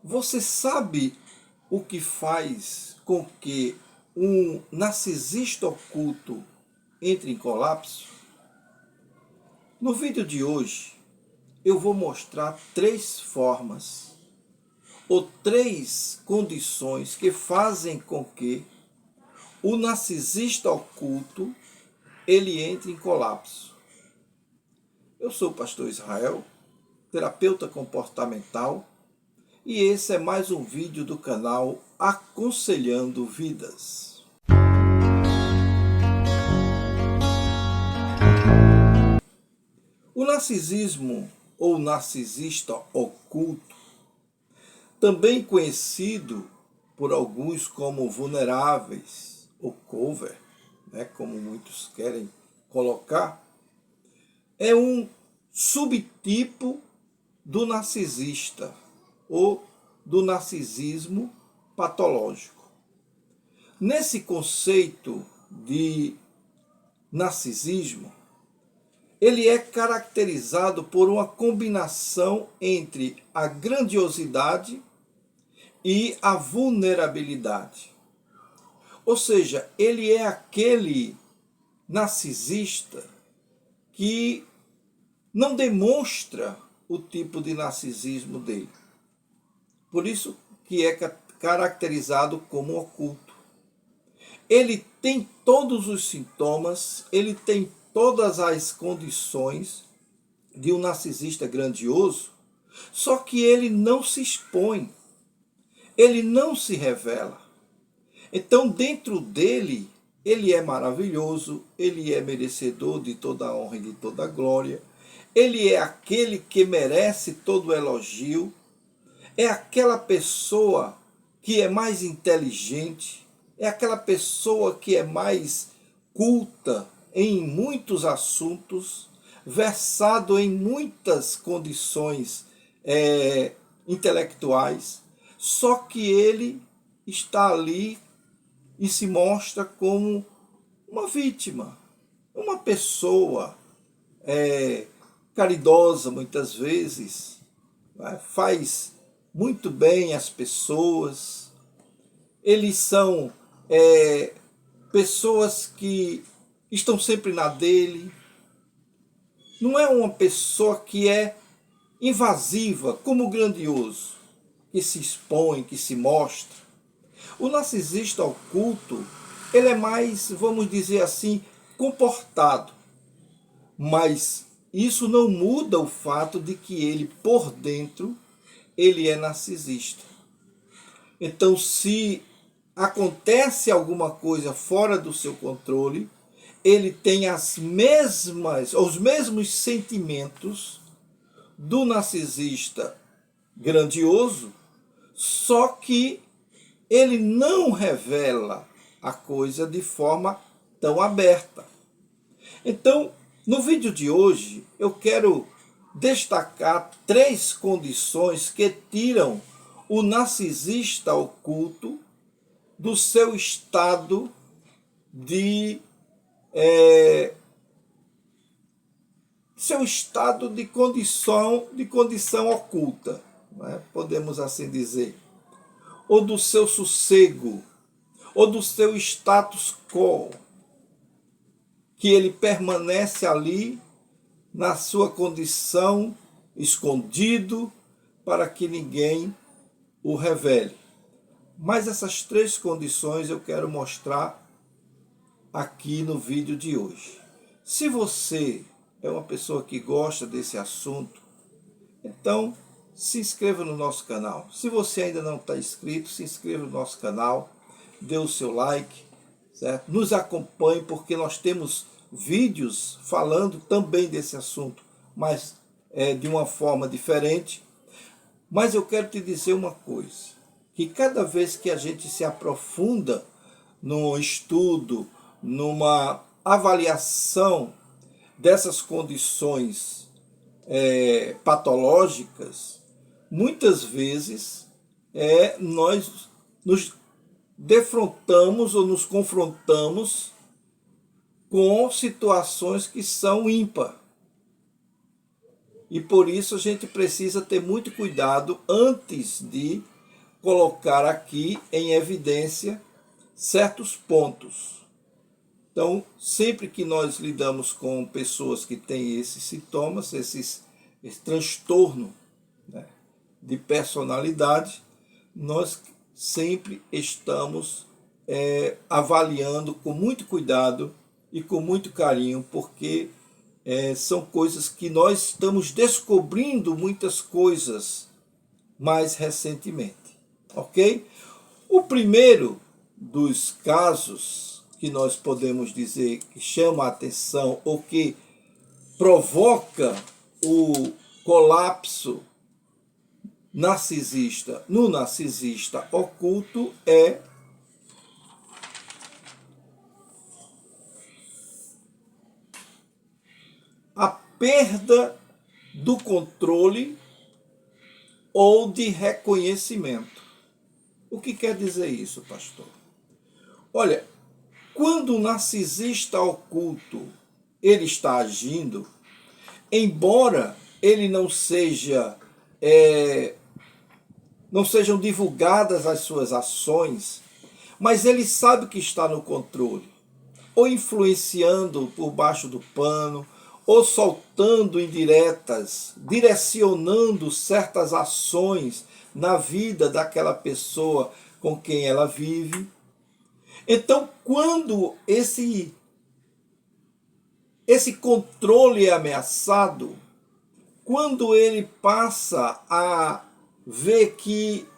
Você sabe o que faz com que um narcisista oculto entre em colapso? No vídeo de hoje, eu vou mostrar 3 formas ou 3 condições que fazem com que o narcisista oculto ele entre em colapso. Eu sou o pastor Israel, terapeuta comportamental, e esse é mais um vídeo do canal Aconselhando Vidas. O narcisismo ou narcisista oculto, também conhecido por alguns como vulneráveis ou cover, como muitos querem colocar, é um subtipo do narcisista ou do narcisismo patológico. Nesse conceito de narcisismo, ele é caracterizado por uma combinação entre a grandiosidade e a vulnerabilidade. Ou seja, ele é aquele narcisista que não demonstra o tipo de narcisismo dele. Por isso que é caracterizado como oculto. Ele tem todos os sintomas, ele tem todas as condições de um narcisista grandioso, só que ele não se expõe, ele não se revela. Então, dentro dele, ele é maravilhoso, ele é merecedor de toda a honra e de toda a glória, ele é aquele que merece todo o elogio, é aquela pessoa que é mais inteligente, é aquela pessoa que é mais culta em muitos assuntos, versado em muitas condições intelectuais, só que ele está ali e se mostra como uma vítima, uma pessoa caridosa muitas vezes, faz muito bem as pessoas. Eles são pessoas que estão sempre na dele. Não é uma pessoa que é invasiva, como o grandioso, que se expõe, que se mostra. O narcisista oculto, ele é mais, vamos dizer assim, comportado. Mas isso não muda o fato de que ele, por dentro, ele é narcisista. Então, se acontece alguma coisa fora do seu controle, ele tem os mesmos sentimentos do narcisista grandioso, só que ele não revela a coisa de forma tão aberta. Então, no vídeo de hoje, eu quero destacar 3 condições que tiram o narcisista oculto do seu estado de condição oculta, podemos assim dizer, ou do seu sossego, ou do seu status quo, que ele permanece ali na sua condição escondido para que ninguém o revele. Mas essas 3 condições eu quero mostrar aqui no vídeo de hoje. Se você é uma pessoa que gosta desse assunto, então se inscreva no nosso canal. Se você ainda não está inscrito, se inscreva no nosso canal, dê o seu like, certo? Nos acompanhe, porque nós temos vídeos falando também desse assunto, mas de uma forma diferente. Mas eu quero te dizer uma coisa, que cada vez que a gente se aprofunda no estudo, numa avaliação dessas condições patológicas, muitas vezes nós nos defrontamos ou nos confrontamos com situações que são ímpar. E por isso a gente precisa ter muito cuidado antes de colocar aqui em evidência certos pontos. Então, sempre que nós lidamos com pessoas que têm esses sintomas, esse transtorno, né, de personalidade, nós sempre estamos avaliando com muito cuidado e com muito carinho, porque são coisas que nós estamos descobrindo muitas coisas mais recentemente, ok? O primeiro dos casos que nós podemos dizer que chama a atenção ou que provoca o colapso narcisista no narcisista oculto é a perda do controle ou de reconhecimento. O que quer dizer isso, pastor? Olha, quando o narcisista oculto ele está agindo, embora ele não sejam divulgadas as suas ações, mas ele sabe que está no controle, ou influenciando por baixo do pano, ou soltando indiretas, direcionando certas ações na vida daquela pessoa com quem ela vive. Então, quando esse controle é ameaçado, quando ele passa a ver que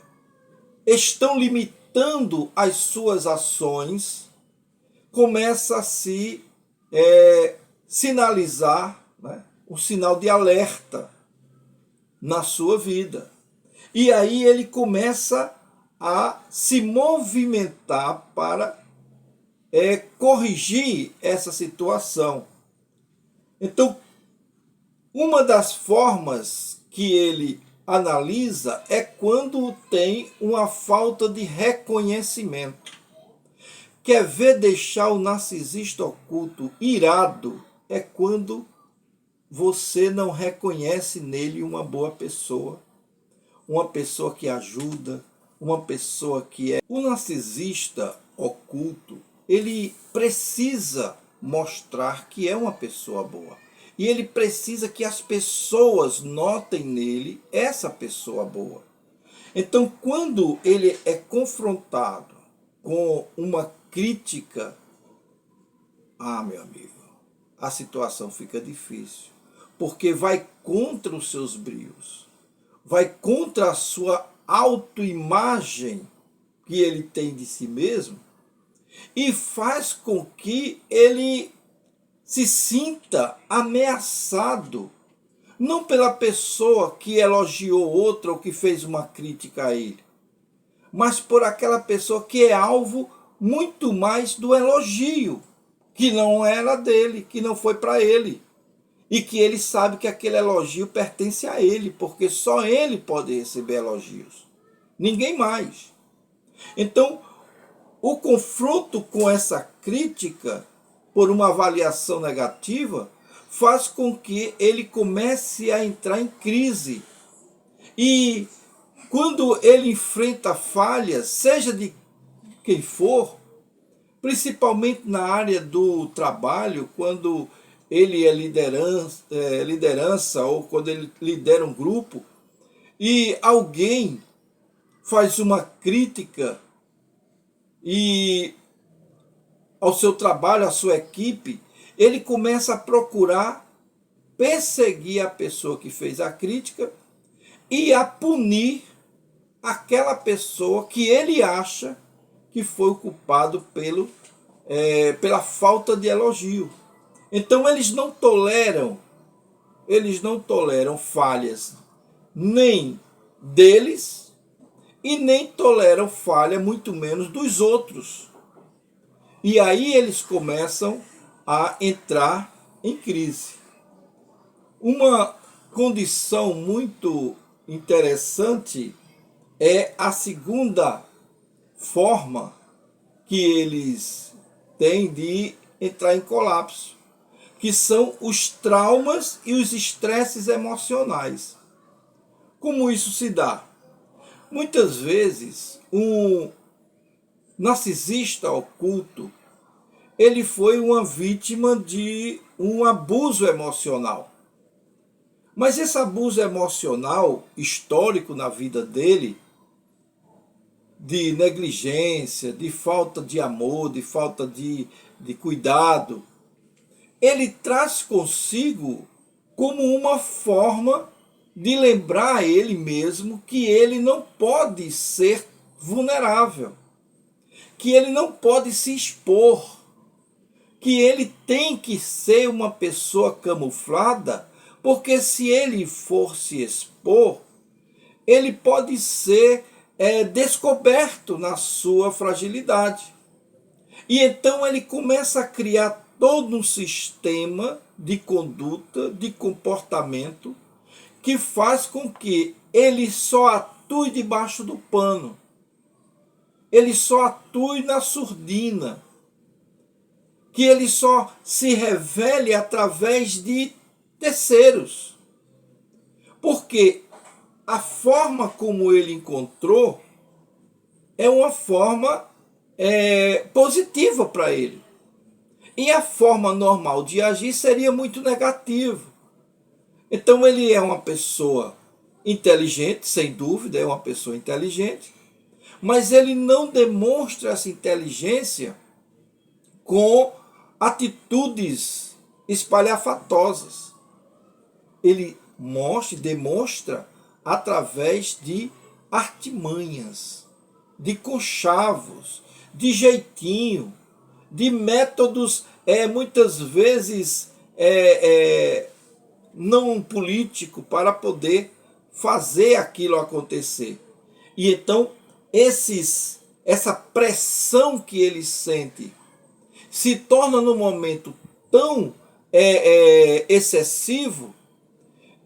estão limitando as suas ações, começa a se sinalizar, né, um sinal de alerta na sua vida. E aí ele começa a se movimentar para corrigir essa situação. Então, uma das formas que ele analisa é quando tem uma falta de reconhecimento. Quer ver deixar o narcisista oculto irado é quando você não reconhece nele uma boa pessoa, uma pessoa que ajuda, uma pessoa que é... O narcisista oculto, ele precisa mostrar que é uma pessoa boa. E ele precisa que as pessoas notem nele essa pessoa boa. Então, quando ele é confrontado com uma crítica, meu amigo, a situação fica difícil. Porque vai contra os seus brios, vai contra a sua autoimagem que ele tem de si mesmo e faz com que ele se sinta ameaçado, não pela pessoa que elogiou outra ou que fez uma crítica a ele, mas por aquela pessoa que é alvo muito mais do elogio, que não era dele, que não foi para ele, e que ele sabe que aquele elogio pertence a ele, porque só ele pode receber elogios, ninguém mais. Então, o confronto com essa crítica por uma avaliação negativa faz com que ele comece a entrar em crise. E quando ele enfrenta falhas, seja de quem for, principalmente na área do trabalho, quando ele é liderança ou quando ele lidera um grupo, e alguém faz uma crítica ao seu trabalho, à sua equipe, ele começa a procurar perseguir a pessoa que fez a crítica e a punir aquela pessoa que ele acha que foi o culpado pela falta de elogio. Então eles não toleram falhas nem deles e nem toleram falha, muito menos dos outros. E aí eles começam a entrar em crise. Uma condição muito interessante é a segunda forma que eles têm de entrar em colapso, que são os traumas e os estresses emocionais. Como isso se dá? Muitas vezes, um narcisista oculto, ele foi uma vítima de um abuso emocional. Mas esse abuso emocional histórico na vida dele, de negligência, de falta de amor, de falta de cuidado, ele traz consigo como uma forma de lembrar a ele mesmo que ele não pode ser vulnerável, que ele não pode se expor, que ele tem que ser uma pessoa camuflada, porque se ele for se expor, ele pode ser descoberto na sua fragilidade. E então ele começa a criar todo um sistema de conduta, de comportamento, que faz com que ele só atue debaixo do pano. Ele só atue na surdina. Que ele só se revele através de terceiros. Porque a forma como ele encontrou é uma forma positiva para ele. E a forma normal de agir seria muito negativa. Então ele é uma pessoa inteligente, sem dúvida, é uma pessoa inteligente, mas ele não demonstra essa inteligência com atitudes espalhafatosas. Ele demonstra através de artimanhas, de conchavos, de jeitinho, de métodos muitas vezes não político para poder fazer aquilo acontecer. E então essa pressão que ele sente se torna num momento tão excessivo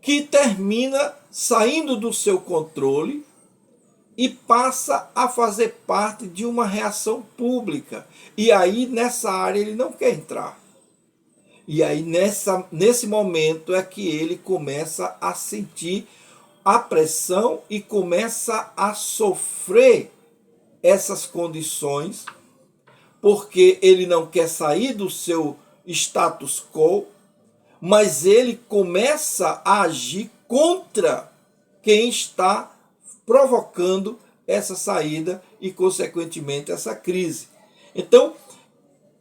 que termina saindo do seu controle e passa a fazer parte de uma reação pública. E aí nessa área ele não quer entrar. E aí nesse momento é que ele começa a sentir a pressão e começa a sofrer essas condições, porque ele não quer sair do seu status quo, mas ele começa a agir contra quem está provocando essa saída e, consequentemente, essa crise. Então,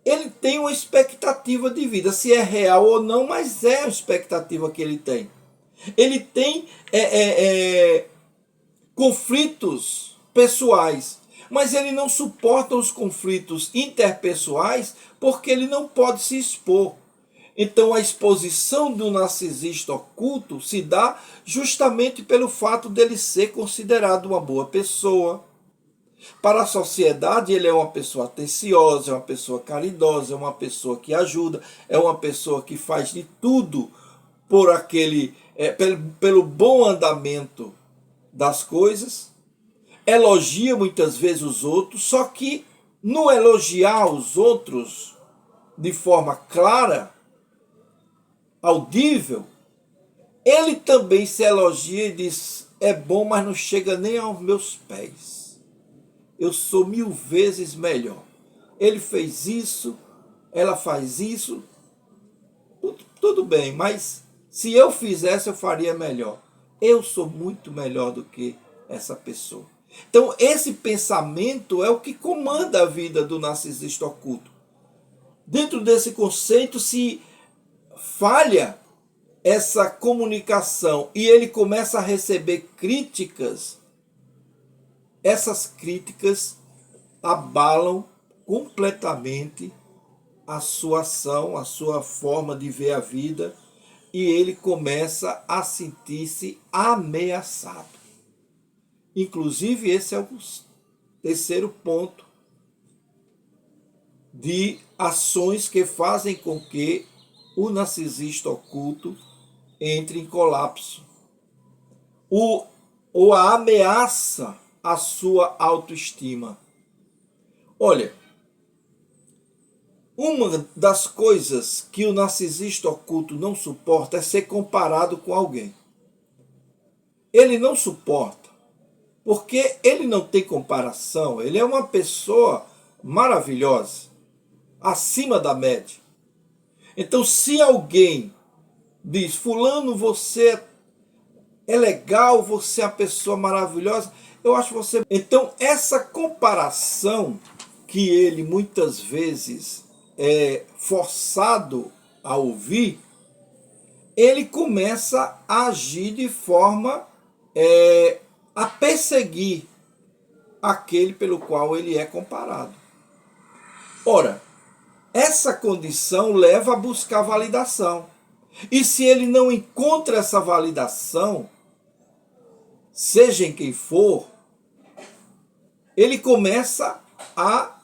ele tem uma expectativa de vida, se é real ou não, mas é a expectativa que ele tem. Ele tem conflitos pessoais, mas ele não suporta os conflitos interpessoais porque ele não pode se expor. Então a exposição do narcisista oculto se dá justamente pelo fato dele ser considerado uma boa pessoa. Para a sociedade ele é uma pessoa atenciosa, é uma pessoa caridosa, é uma pessoa que ajuda, é uma pessoa que faz de tudo por pelo bom andamento das coisas, elogia muitas vezes os outros, só que no elogiar os outros de forma clara, audível, ele também se elogia e diz: é bom, mas não chega nem aos meus pés. Eu sou 1000 vezes melhor. Ele fez isso, ela faz isso, tudo bem, mas se eu fizesse eu faria melhor. Eu sou muito melhor do que essa pessoa. Então esse pensamento é o que comanda a vida do narcisista oculto. Dentro desse conceito, se falha essa comunicação e ele começa a receber críticas, essas críticas abalam completamente a sua ação, a sua forma de ver a vida, e ele começa a sentir-se ameaçado. Inclusive, esse é o terceiro ponto de ações que fazem com que o narcisista oculto entre em colapso. Ou a ameaça à sua autoestima. Olha, uma das coisas que o narcisista oculto não suporta é ser comparado com alguém. Ele não suporta, porque ele não tem comparação, ele é uma pessoa maravilhosa, acima da média. Então, se alguém diz, fulano, você é legal, você é uma pessoa maravilhosa, eu acho você... Então, essa comparação que ele muitas vezes é forçado a ouvir, ele começa a agir de forma a perseguir aquele pelo qual ele é comparado. Ora, essa condição leva a buscar validação. E se ele não encontra essa validação, seja em quem for, ele começa a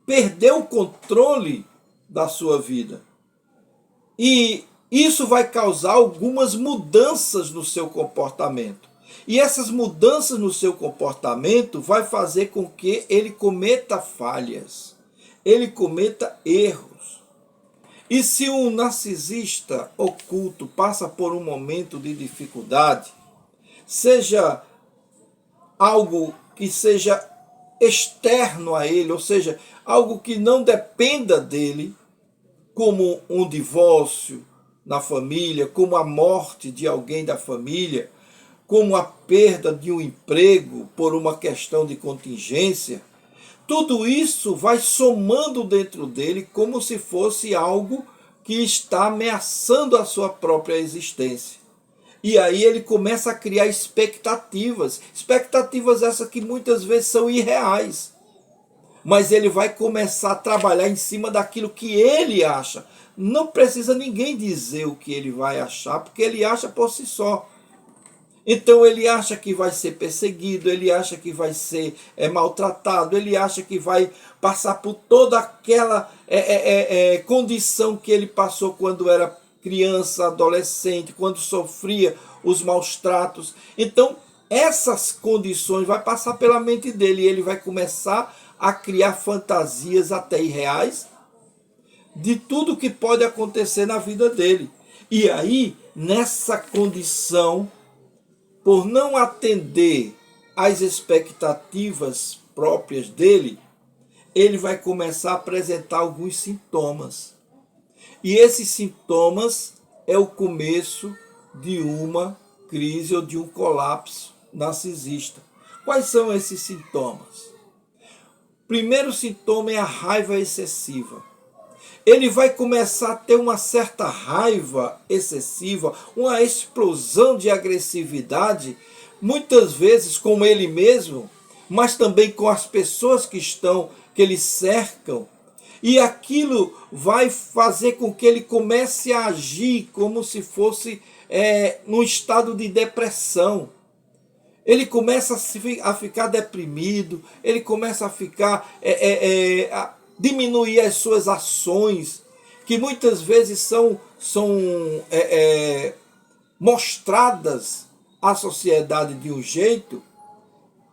perder o controle da sua vida. E isso vai causar algumas mudanças no seu comportamento. E essas mudanças no seu comportamento vai fazer com que ele cometa falhas, ele cometa erros. E se um narcisista oculto passa por um momento de dificuldade, seja algo que seja externo a ele, ou seja, algo que não dependa dele, como um divórcio na família, como a morte de alguém da família, como a perda de um emprego por uma questão de contingência, tudo isso vai somando dentro dele como se fosse algo que está ameaçando a sua própria existência. E aí ele começa a criar expectativas, expectativas essas que muitas vezes são irreais. Mas ele vai começar a trabalhar em cima daquilo que ele acha. Não precisa ninguém dizer o que ele vai achar, porque ele acha por si só. Então ele acha que vai ser perseguido, ele acha que vai ser maltratado, ele acha que vai passar por toda aquela condição que ele passou quando era criança, adolescente, quando sofria os maus tratos. Então essas condições vai passar pela mente dele e ele vai começar a criar fantasias até irreais de tudo que pode acontecer na vida dele. E aí, nessa condição, por não atender às expectativas próprias dele, ele vai começar a apresentar alguns sintomas. E esses sintomas é o começo de uma crise ou de um colapso narcisista. Quais são esses sintomas? O primeiro sintoma é a raiva excessiva. Ele vai começar a ter uma certa raiva excessiva, uma explosão de agressividade, muitas vezes com ele mesmo, mas também com as pessoas que ele cercam. E aquilo vai fazer com que ele comece a agir como se fosse num estado de depressão. Ele começa a ficar deprimido, ele começa a ficar a diminuir as suas ações, que muitas vezes são mostradas à sociedade de um jeito,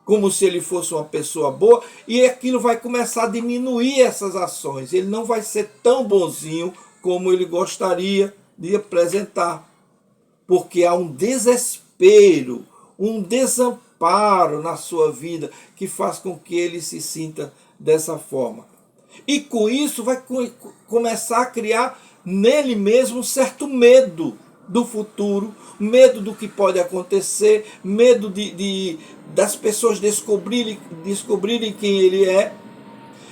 como se ele fosse uma pessoa boa, e aquilo vai começar a diminuir essas ações. Ele não vai ser tão bonzinho como ele gostaria de apresentar, porque há um desespero, um desamparo na sua vida que faz com que ele se sinta dessa forma. E com isso vai começar a criar nele mesmo um certo medo do futuro, medo do que pode acontecer, medo das pessoas descobrirem quem ele é.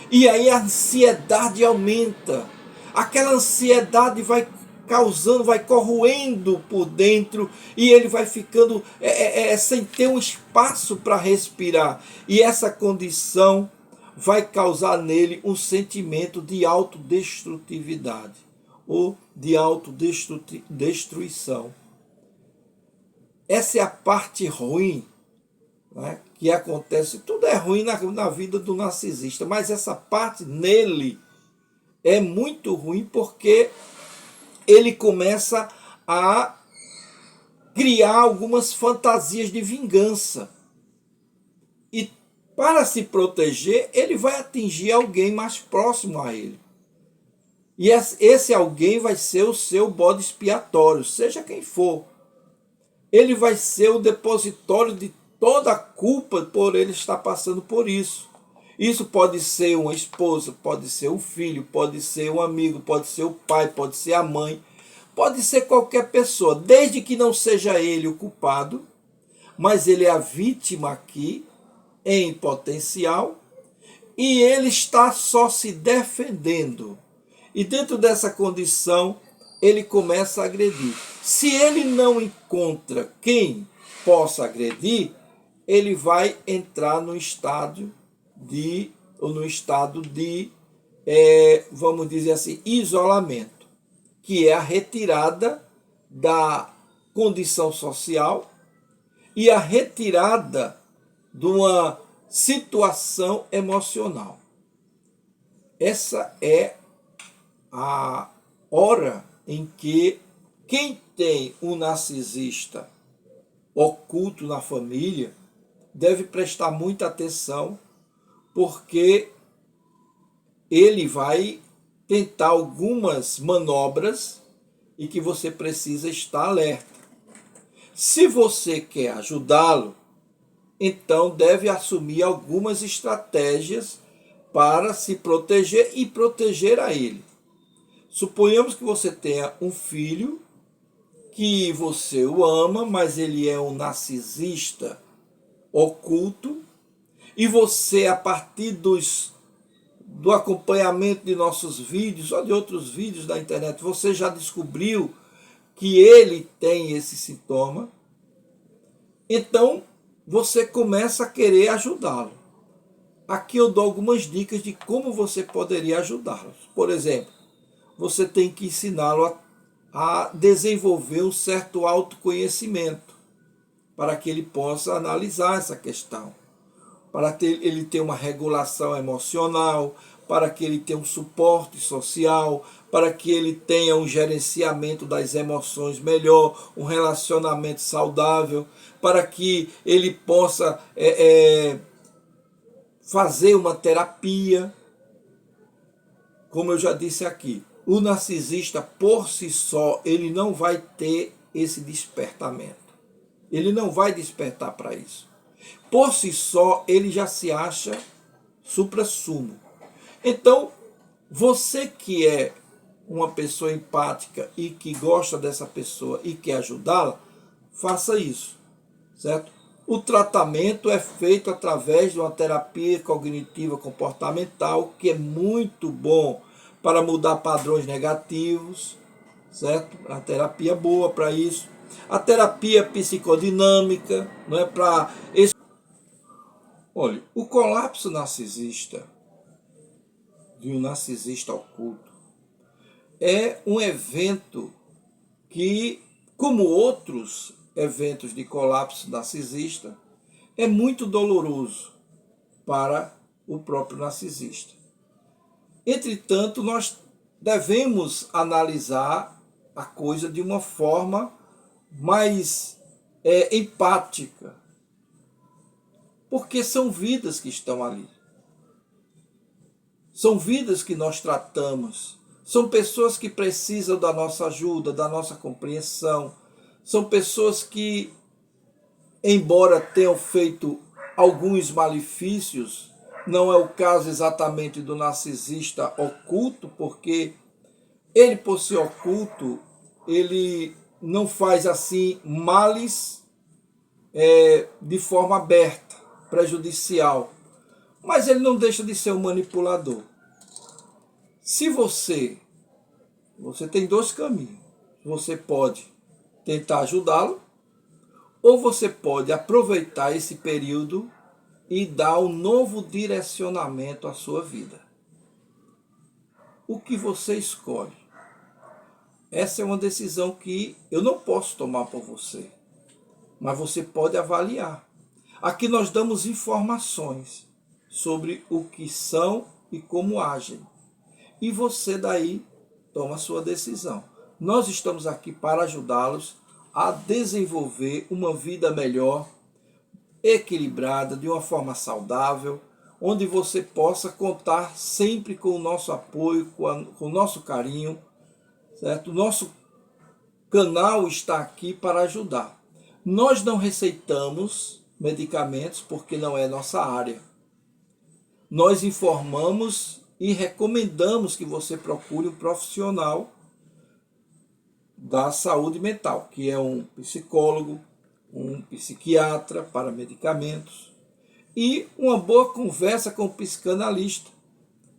E aí a ansiedade aumenta. Aquela ansiedade vai causando, vai corroendo por dentro, e ele vai ficando sem ter um espaço para respirar. E essa condição vai causar nele um sentimento de autodestrutividade ou de autodestruição. Essa é a parte ruim, né, que acontece. Tudo é ruim na vida do narcisista, mas essa parte nele é muito ruim, porque ele começa a criar algumas fantasias de vingança. E para se proteger, ele vai atingir alguém mais próximo a ele. E esse alguém vai ser o seu bode expiatório, seja quem for. Ele vai ser o depositório de toda a culpa por ele estar passando por isso. Isso pode ser uma esposa, pode ser um filho, pode ser um amigo, pode ser o pai, pode ser a mãe, pode ser qualquer pessoa, desde que não seja ele o culpado, mas ele é a vítima aqui, em potencial, e ele está só se defendendo. E dentro dessa condição, ele começa a agredir. Se ele não encontra quem possa agredir, ele vai entrar no estado de, vamos dizer assim, isolamento, que é a retirada da condição social e a retirada de uma situação emocional. Essa é a hora em que quem tem um narcisista oculto na família deve prestar muita atenção, porque ele vai tentar algumas manobras e que você precisa estar alerta. Se você quer ajudá-lo, então deve assumir algumas estratégias para se proteger e proteger a ele. Suponhamos que você tenha um filho que você o ama, mas ele é um narcisista oculto, e você, a partir do acompanhamento de nossos vídeos ou de outros vídeos da internet, você já descobriu que ele tem esse sintoma. Então você começa a querer ajudá-lo. Aqui eu dou algumas dicas de como você poderia ajudá-lo. Por exemplo, você tem que ensiná-lo a desenvolver um certo autoconhecimento, para que ele possa analisar essa questão, para ele ter uma regulação emocional, para que ele tenha um suporte social, para que ele tenha um gerenciamento das emoções melhor, um relacionamento saudável, para que ele possa fazer uma terapia. Como eu já disse aqui, o narcisista por si só, ele não vai ter esse despertamento. Ele não vai despertar para isso. Por si só, ele já se acha suprassumo. Então, você que é uma pessoa empática e que gosta dessa pessoa e quer ajudá-la, faça isso, certo? O tratamento é feito através de uma terapia cognitiva comportamental, que é muito bom para mudar padrões negativos, certo? A terapia boa para isso. A terapia psicodinâmica, não é para... Olha, o colapso narcisista, de um narcisista oculto, é um evento que, como outros eventos de colapso narcisista, é muito doloroso para o próprio narcisista. Entretanto, nós devemos analisar a coisa de uma forma mais empática, porque são vidas que estão ali. São vidas que nós tratamos. São pessoas que precisam da nossa ajuda, da nossa compreensão. São pessoas que, embora tenham feito alguns malefícios, não é o caso exatamente do narcisista oculto, porque ele, por ser oculto, ele não faz assim males de forma aberta, prejudicial. Mas ele não deixa de ser um manipulador. Se você tem dois caminhos. Você pode tentar ajudá-lo, ou você pode aproveitar esse período e dar um novo direcionamento à sua vida. O que você escolhe? Essa é uma decisão que eu não posso tomar por você, mas você pode avaliar. Aqui nós damos informações sobre o que são e como agem. E você daí toma a sua decisão. Nós estamos aqui para ajudá-los a desenvolver uma vida melhor, equilibrada, de uma forma saudável, onde você possa contar sempre com o nosso apoio, com o nosso carinho, certo? O nosso canal está aqui para ajudar. Nós não receitamos medicamentos porque não é nossa área. Nós informamos e recomendamos que você procure um profissional da saúde mental, que é um psicólogo, um psiquiatra para medicamentos e uma boa conversa com o psicanalista,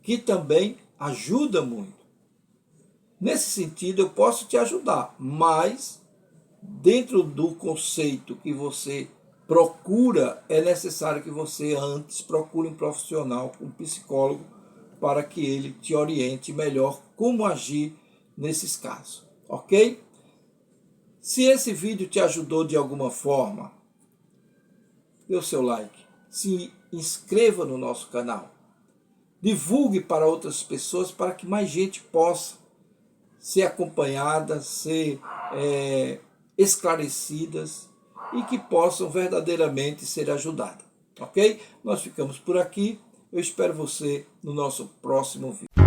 que também ajuda muito. Nesse sentido, eu posso te ajudar, mas dentro do conceito que você procura, é necessário que você antes procure um profissional, um psicólogo, para que ele te oriente melhor como agir nesses casos, ok? Se esse vídeo te ajudou de alguma forma, dê o seu like, se inscreva no nosso canal, divulgue para outras pessoas para que mais gente possa ser acompanhada, ser esclarecidas e que possam verdadeiramente ser ajudadas, ok? Nós ficamos por aqui, eu espero você no nosso próximo vídeo.